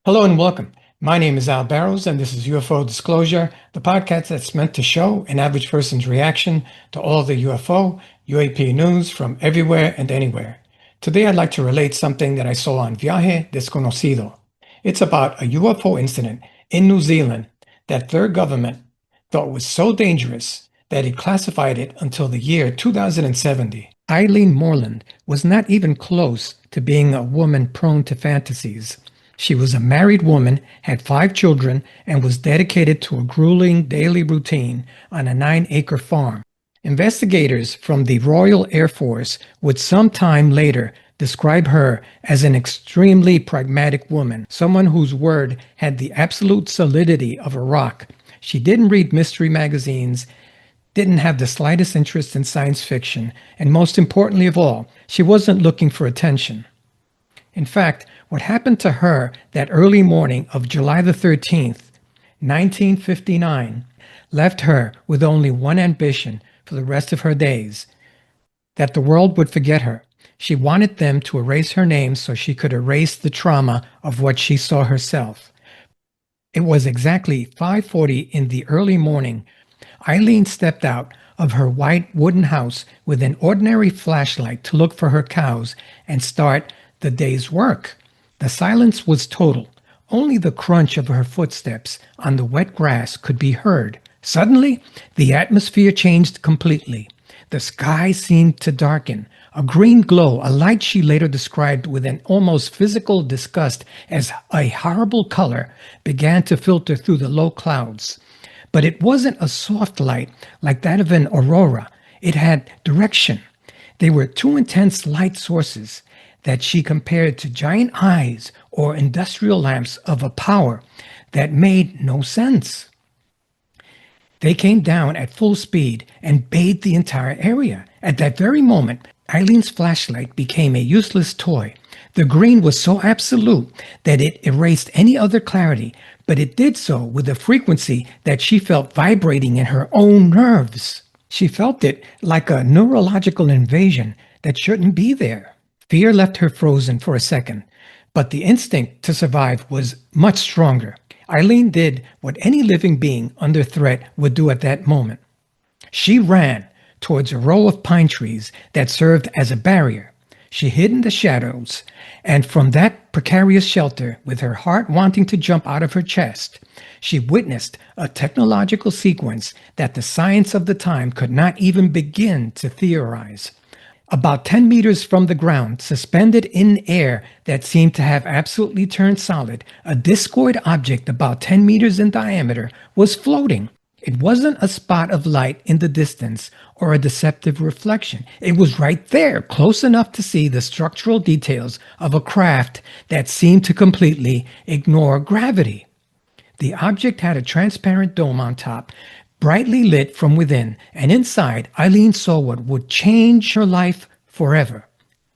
Hello and welcome. My name is Al Barrows, and this is UFO Disclosure, the podcast that's meant to show an average person's reaction to all the UFO, UAP news from everywhere and anywhere. Today, I'd like to relate something that I saw on Viaje Desconocido. It's about a UFO incident in New Zealand that their government thought was so dangerous that it classified it until the year 2070. Eileen Moreland was not even close to being a woman prone to fantasies. She was a married woman, had 5 children, and was dedicated to a grueling daily routine on a 9-acre farm. Investigators from the Royal Air Force would sometime later describe her as an extremely pragmatic woman, someone whose word had the absolute solidity of a rock. She didn't read mystery magazines, didn't have the slightest interest in science fiction, and most importantly of all, she wasn't looking for attention. In fact, what happened to her that early morning of July the 13th, 1959, left her with only one ambition for the rest of her days, that the world would forget her. She wanted them to erase her name so she could erase the trauma of what she saw herself. It was exactly 5:40 in the early morning. Eileen stepped out of her white wooden house with an ordinary flashlight to look for her cows and start the day's work. The silence was total. Only the crunch of her footsteps on the wet grass could be heard. Suddenly, the atmosphere changed completely. The sky seemed to darken. A green glow, a light she later described with an almost physical disgust as a horrible color, began to filter through the low clouds. But it wasn't a soft light like that of an aurora. It had direction. They were two intense light sources that she compared to giant eyes or industrial lamps of a power that made no sense. They came down at full speed and bathed the entire area. At that very moment, Eileen's flashlight became a useless toy. The green was so absolute that it erased any other clarity, but it did so with a frequency that she felt vibrating in her own nerves. She felt it like a neurological invasion that shouldn't be there. Fear left her frozen for a second, but the instinct to survive was much stronger. Eileen did what any living being under threat would do at that moment. She ran towards a row of pine trees that served as a barrier. She hid in the shadows, and from that precarious shelter, with her heart wanting to jump out of her chest, she witnessed a technological sequence that the science of the time could not even begin to theorize. About 10 meters from the ground, suspended in air that seemed to have absolutely turned solid, a discoid object about 10 meters in diameter was floating. It wasn't a spot of light in the distance or a deceptive reflection. It was right there, close enough to see the structural details of a craft that seemed to completely ignore gravity. The object had a transparent dome on top, brightly lit from within, and inside, Eileen saw what would change her life forever.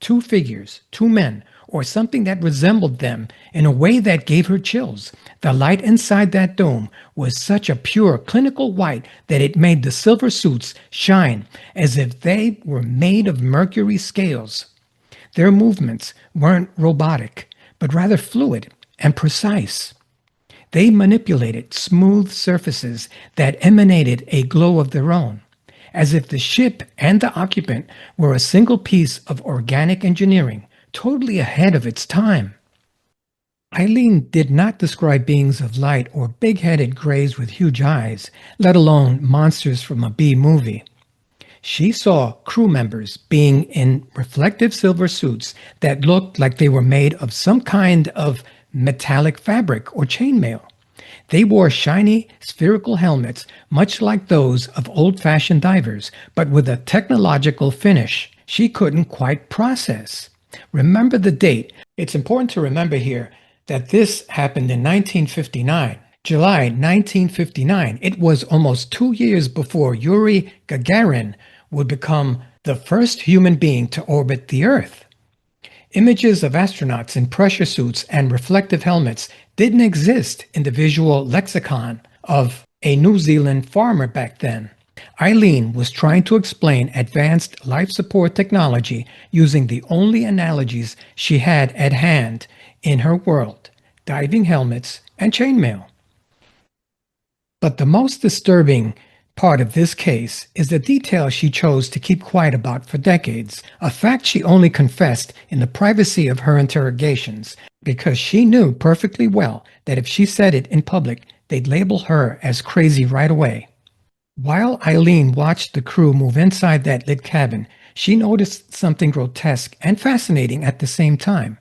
2 figures, 2 men, or something that resembled them in a way that gave her chills. The light inside that dome was such a pure clinical white that it made the silver suits shine as if they were made of mercury scales. Their movements weren't robotic, but rather fluid and precise. They manipulated smooth surfaces that emanated a glow of their own, as if the ship and the occupant were a single piece of organic engineering, totally ahead of its time. Eileen did not describe beings of light or big-headed grays with huge eyes, let alone monsters from a B-movie. She saw crew members being in reflective silver suits that looked like they were made of some kind of metallic fabric or chainmail. They wore shiny, spherical helmets, much like those of old-fashioned divers, but with a technological finish she couldn't quite process. Remember the date. It's important to remember here that this happened in 1959. July 1959. It was almost 2 years before Yuri Gagarin would become the first human being to orbit the Earth. Images of astronauts in pressure suits and reflective helmets didn't exist in the visual lexicon of a New Zealand farmer back then. Eileen was trying to explain advanced life support technology using the only analogies she had at hand in her world: diving helmets, and chainmail. But the most disturbing part of this case is the detail she chose to keep quiet about for decades, a fact she only confessed in the privacy of her interrogations, because she knew perfectly well that if she said it in public, they'd label her as crazy right away. While Eileen watched the crew move inside that lit cabin, she noticed something grotesque and fascinating at the same time.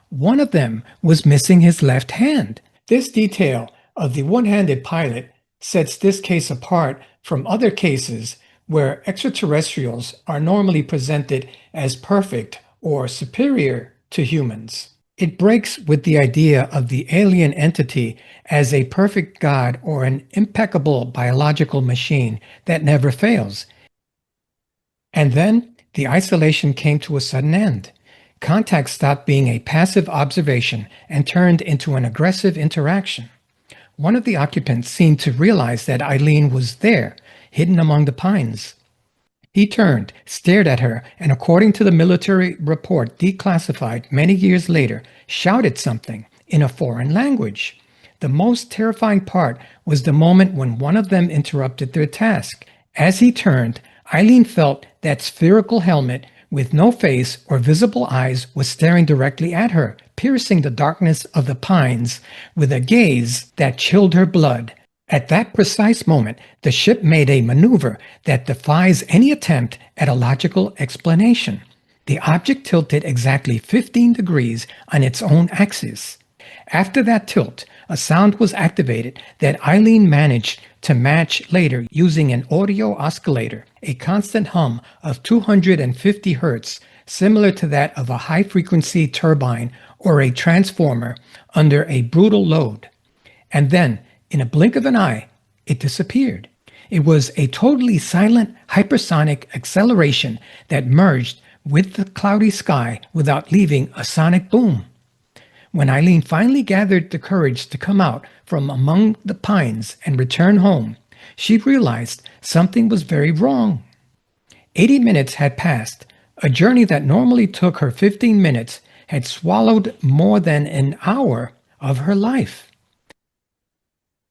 One of them was missing his left hand. This detail of the one-handed pilot sets this case apart from other cases where extraterrestrials are normally presented as perfect or superior to humans. It breaks with the idea of the alien entity as a perfect god or an impeccable biological machine that never fails. And then the isolation came to a sudden end. Contact stopped being a passive observation and turned into an aggressive interaction. One of the occupants seemed to realize that Eileen was there, hidden among the pines. He turned, stared at her, and according to the military report declassified many years later, shouted something in a foreign language. The most terrifying part was the moment when one of them interrupted their task. As he turned, Eileen felt that spherical helmet with no face or visible eyes was staring directly at her, piercing the darkness of the pines with a gaze that chilled her blood. At that precise moment, the ship made a maneuver that defies any attempt at a logical explanation. The object tilted exactly 15 degrees on its own axis. After that tilt, a sound was activated that Eileen managed to match later using an audio oscillator, a constant hum of 250 hertz, similar to that of a high-frequency turbine or a transformer under a brutal load. And then, in a blink of an eye, it disappeared. It was a totally silent hypersonic acceleration that merged with the cloudy sky without leaving a sonic boom. When Eileen finally gathered the courage to come out from among the pines and return home, she realized something was very wrong. 80 minutes had passed. A journey that normally took her 15 minutes had swallowed more than an hour of her life.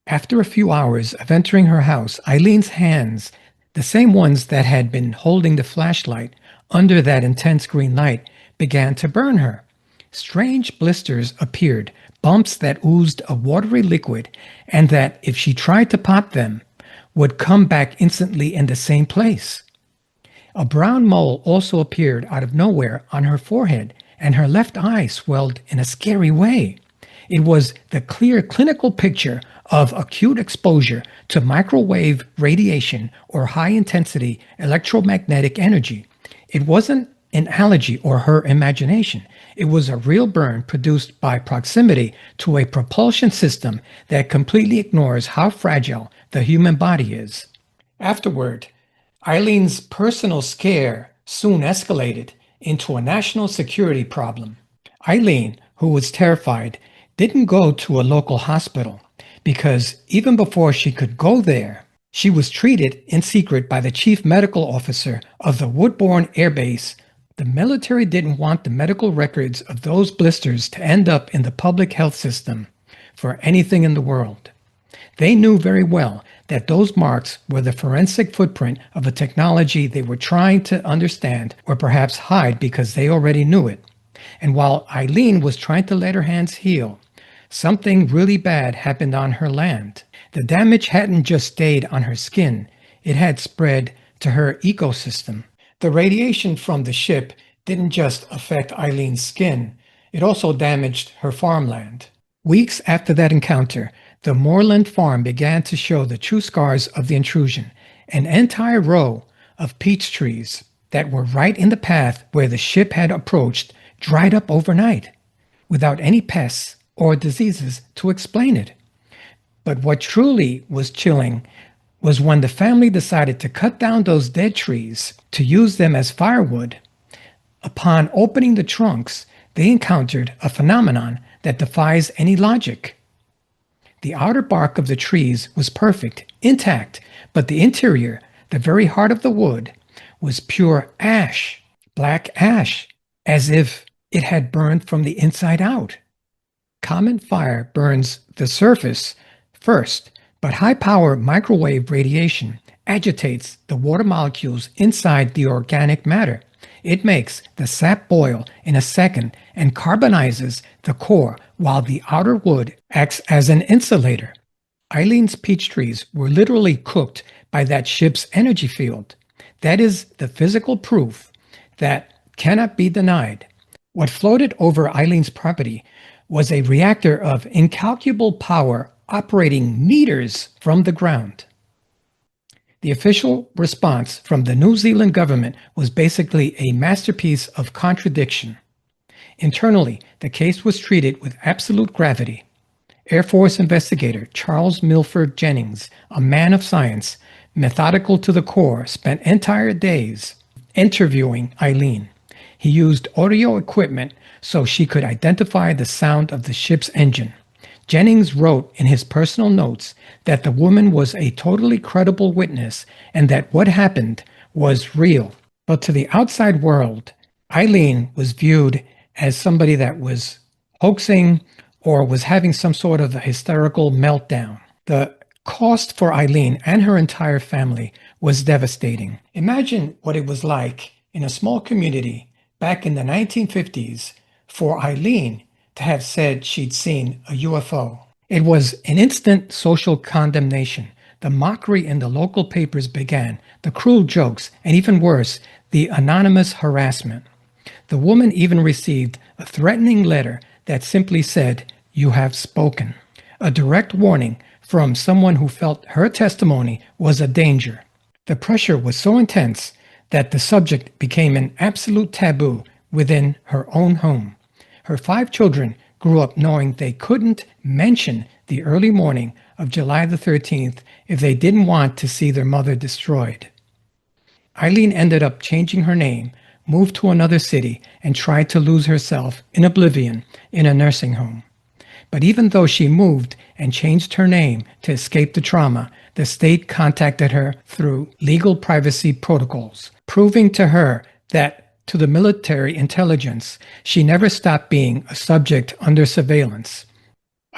After a few hours of entering her house, Eileen's hands, the same ones that had been holding the flashlight under that intense green light, began to burn her. Strange blisters appeared, bumps that oozed a watery liquid, and that, if she tried to pop them, would come back instantly in the same place. A brown mole also appeared out of nowhere on her forehead, and her left eye swelled in a scary way. It was the clear clinical picture of acute exposure to microwave radiation or high-intensity electromagnetic energy. It wasn't an allergy or her imagination. It was a real burn produced by proximity to a propulsion system that completely ignores how fragile the human body is. Afterward, Eileen's personal scare soon escalated into a national security problem. Eileen, who was terrified, didn't go to a local hospital because even before she could go there, she was treated in secret by the chief medical officer of the Woodbourne Air Base. The military didn't want the medical records of those blisters to end up in the public health system for anything in the world. They knew very well that those marks were the forensic footprint of a technology they were trying to understand or perhaps hide because they already knew it. And while Eileen was trying to let her hands heal, something really bad happened on her land. The damage hadn't just stayed on her skin, it had spread to her ecosystem. The radiation from the ship didn't just affect Eileen's skin, it also damaged her farmland. Weeks after that encounter, the moorland farm began to show the true scars of the intrusion. An entire row of peach trees that were right in the path where the ship had approached dried up overnight, without any pests or diseases to explain it. But what truly was chilling was when the family decided to cut down those dead trees to use them as firewood. Upon opening the trunks, they encountered a phenomenon that defies any logic. The outer bark of the trees was perfect, intact, but the interior, the very heart of the wood, was pure ash, black ash, as if it had burned from the inside out. Common fire burns the surface first, but high-power microwave radiation agitates the water molecules inside the organic matter. It makes the sap boil in a second and carbonizes the core while the outer wood acts as an insulator. Eileen's peach trees were literally cooked by that ship's energy field. That is the physical proof that cannot be denied. What floated over Eileen's property was a reactor of incalculable power operating meters from the ground. The official response from the New Zealand government was basically a masterpiece of contradiction. Internally, the case was treated with absolute gravity. Air Force investigator Charles Milford Jennings, a man of science, methodical to the core, spent entire days interviewing Eileen. He used audio equipment so she could identify the sound of the ship's engine. Jennings wrote in his personal notes that the woman was a totally credible witness and that what happened was real. But to the outside world, Eileen was viewed as somebody that was hoaxing or was having some sort of a hysterical meltdown. The cost for Eileen and her entire family was devastating. Imagine what it was like in a small community back in the 1950s for Eileen to have said she'd seen a UFO. It was an instant social condemnation. The mockery in the local papers began, the cruel jokes, and even worse, the anonymous harassment. The woman even received a threatening letter that simply said, "You have spoken." A direct warning from someone who felt her testimony was a danger. The pressure was so intense that the subject became an absolute taboo within her own home. Her 5 children grew up knowing they couldn't mention the early morning of July the 13th if they didn't want to see their mother destroyed. Eileen ended up changing her name, moved to another city, and tried to lose herself in oblivion in a nursing home. But even though she moved and changed her name to escape the trauma, the state contacted her through legal privacy protocols, proving to her that to the military intelligence, she never stopped being a subject under surveillance.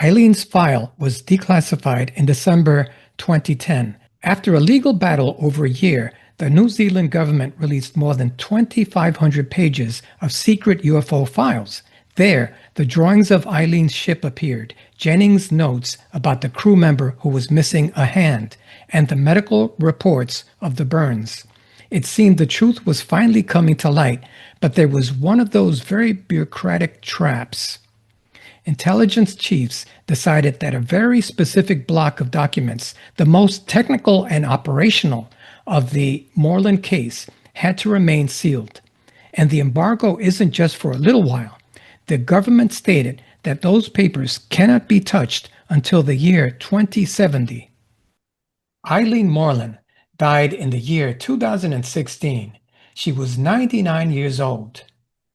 Eileen's file was declassified in December 2010. After a legal battle over a year, the New Zealand government released more than 2,500 pages of secret UFO files. There, the drawings of Eileen's ship appeared, Jennings' notes about the crew member who was missing a hand, and the medical reports of the burns. It seemed the truth was finally coming to light, but there was one of those very bureaucratic traps. Intelligence chiefs decided that a very specific block of documents, the most technical and operational of the Moreland case, had to remain sealed. And the embargo isn't just for a little while. The government stated that those papers cannot be touched until the year 2070. Eileen Moreland died in the year 2016. She was 99 years old,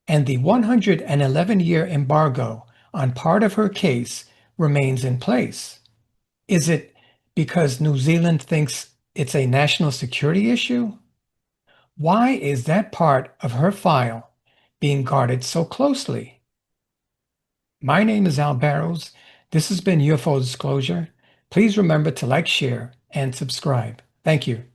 and the 111-year embargo on part of her case remains in place. Is it because New Zealand thinks it's a national security issue? Why is that part of her file being guarded so closely? My name is Al Barrows. This has been UFO Disclosure. Please remember to like, share, and subscribe. Thank you.